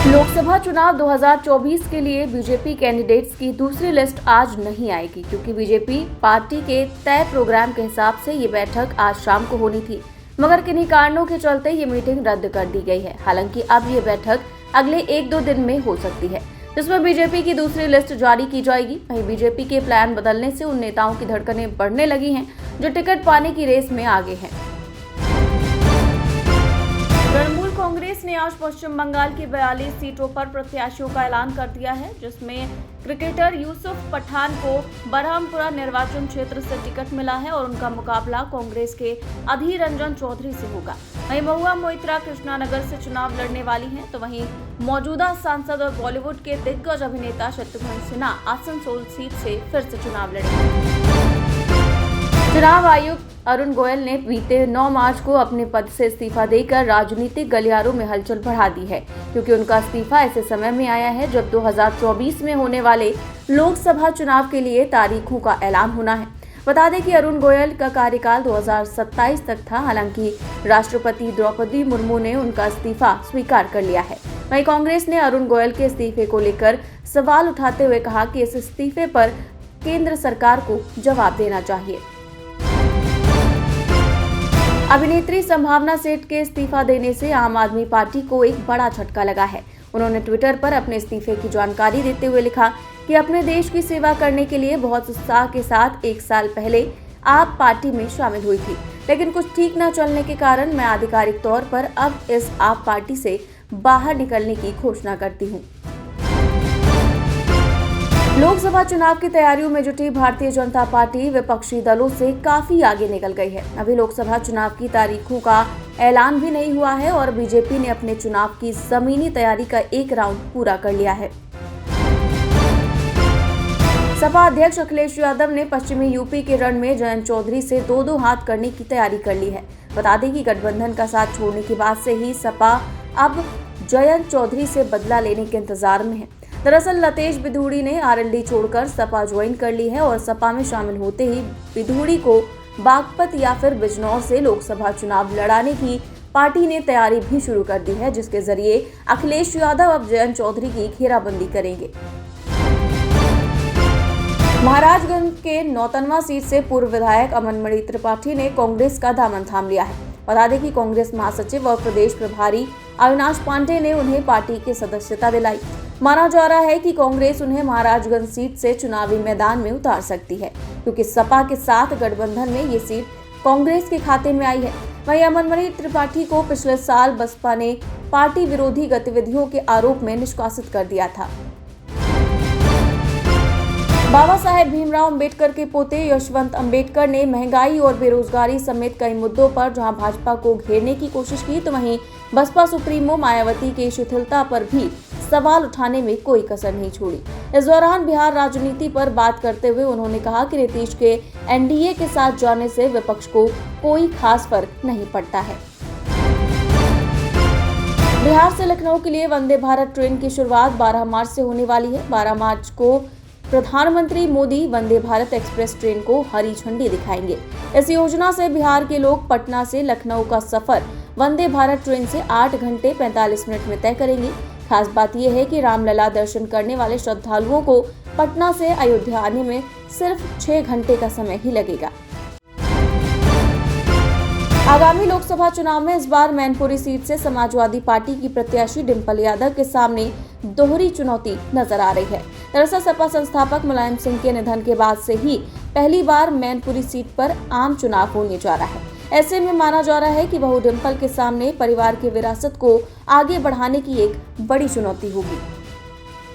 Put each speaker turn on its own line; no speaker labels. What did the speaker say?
लोकसभा चुनाव 2024 के लिए बीजेपी कैंडिडेट्स की दूसरी लिस्ट आज नहीं आएगी, क्योंकि बीजेपी पार्टी के तय प्रोग्राम के हिसाब से ये बैठक आज शाम को होनी थी, मगर किन्हीं कारणों के चलते ये मीटिंग रद्द कर दी गई है। हालांकि अब ये बैठक अगले 1-2 दिन में हो सकती है, जिसमें बीजेपी की दूसरी लिस्ट जारी की जाएगी। वहीं बीजेपी के प्लान बदलने से उन नेताओं की धड़कनें बढ़ने लगी हैं जो टिकट पाने की रेस में आगे हैं। तृणमूल कांग्रेस ने आज पश्चिम बंगाल की 42 सीटों पर प्रत्याशियों का ऐलान कर दिया है, जिसमें क्रिकेटर यूसुफ पठान को बरहमपुरा निर्वाचन क्षेत्र से टिकट मिला है और उनका मुकाबला कांग्रेस के अधीर रंजन चौधरी से होगा। वहीं महुआ मोइत्रा कृष्णानगर से चुनाव लड़ने वाली हैं, तो वहीं मौजूदा सांसद और बॉलीवुड के दिग्गज अभिनेता शत्रुघ्न सिन्हा आसनसोल सीट से फिर से चुनाव लड़ेंगे। चुनाव आयुक्त अरुण गोयल ने बीते 9 मार्च को अपने पद से इस्तीफा देकर राजनीतिक गलियारों में हलचल बढ़ा दी है, क्योंकि उनका इस्तीफा ऐसे समय में आया है जब 2024 में होने वाले लोकसभा चुनाव के लिए तारीखों का ऐलान होना है। बता दें कि अरुण गोयल का कार्यकाल 2027 तक था। हालांकि राष्ट्रपति द्रौपदी मुर्मू ने उनका इस्तीफा स्वीकार कर लिया है। वहीं कांग्रेस ने अरुण गोयल के इस्तीफे को लेकर सवाल उठाते हुए कहा कि इस इस्तीफे पर केंद्र सरकार को जवाब देना चाहिए। अभिनेत्री संभावना सेठ के इस्तीफा देने से आम आदमी पार्टी को एक बड़ा झटका लगा है। उन्होंने ट्विटर पर अपने इस्तीफे की जानकारी देते हुए लिखा कि अपने देश की सेवा करने के लिए बहुत उत्साह के साथ 1 साल पहले आप पार्टी में शामिल हुई थी, लेकिन कुछ ठीक न चलने के कारण मैं आधिकारिक तौर पर अब इस आप पार्टी से बाहर निकलने की घोषणा करती हूँ। लोकसभा चुनाव की तैयारियों में जुटी भारतीय जनता पार्टी विपक्षी दलों से काफी आगे निकल गई है। अभी लोकसभा चुनाव की तारीखों का ऐलान भी नहीं हुआ है और बीजेपी ने अपने चुनाव की जमीनी तैयारी का एक राउंड पूरा कर लिया है। सपा अध्यक्ष अखिलेश यादव ने पश्चिमी यूपी के रण में जयंत चौधरी से 2-2 हाथ करने की तैयारी कर ली है। बता दें कि गठबंधन का साथ छोड़ने के बाद से ही सपा अब जयंत चौधरी से बदला लेने के इंतजार में है। दरअसल लतेश बिधूड़ी ने आरएलडी छोड़कर सपा ज्वाइन कर ली है और सपा में शामिल होते ही बिधूड़ी को बागपत या फिर बिजनौर से लोकसभा चुनाव लड़ाने की पार्टी ने तैयारी भी शुरू कर दी है, जिसके जरिए अखिलेश यादव अब जयंत चौधरी की घेराबंदी करेंगे। महाराजगंज के नौतनवा सीट से पूर्व विधायक अमनमणि त्रिपाठी ने कांग्रेस का दामन थाम लिया है। बता दें कि कांग्रेस महासचिव और प्रदेश प्रभारी अविनाश पांडे ने उन्हें पार्टी की सदस्यता दिलाई। माना जा रहा है कि कांग्रेस उन्हें महाराजगंज सीट से चुनावी मैदान में उतार सकती है, क्योंकि सपा के साथ गठबंधन में ये सीट कांग्रेस के खाते में आई है। वहीं अमनमणि त्रिपाठी को पिछले साल बसपा ने पार्टी विरोधी गतिविधियों के आरोप में निष्कासित कर दिया था। बाबा साहेब भीमराव अंबेडकर के पोते यशवंत अंबेडकर ने महंगाई और बेरोजगारी समेत कई मुद्दों पर जहां भाजपा को घेरने की कोशिश की, तो वहीं बसपा सुप्रीमो मायावती की शिथिलता पर भी सवाल उठाने में कोई कसर नहीं छोड़ी। इस दौरान बिहार राजनीति पर बात करते हुए उन्होंने कहा कि नीतीश के एनडीए के साथ जाने से विपक्ष को कोई खास फर्क नहीं पड़ता है। बिहार से लखनऊ के लिए वंदे भारत ट्रेन की शुरुआत 12 मार्च से होने वाली है। 12 मार्च को प्रधानमंत्री मोदी वंदे भारत एक्सप्रेस ट्रेन को हरी झंडी दिखाएंगे। इस योजना से बिहार के लोग पटना से लखनऊ का सफर वंदे भारत ट्रेन से 8 घंटे 45 मिनट में तय करेंगे। खास बात यह है कि रामलला दर्शन करने वाले श्रद्धालुओं को पटना से अयोध्या आने में सिर्फ 6 घंटे का समय ही लगेगा। आगामी लोकसभा चुनाव में इस बार मैनपुरी सीट से समाजवादी पार्टी की प्रत्याशी डिंपल यादव के सामने दोहरी चुनौती नजर आ रही है। दरअसल सपा संस्थापक मुलायम सिंह के निधन के बाद से ही पहली बार मैनपुरी सीट पर आम चुनाव होने जा रहा है। ऐसे में माना जा रहा है कि बहू डिंपल के सामने परिवार की विरासत को आगे बढ़ाने की एक बड़ी चुनौती होगी।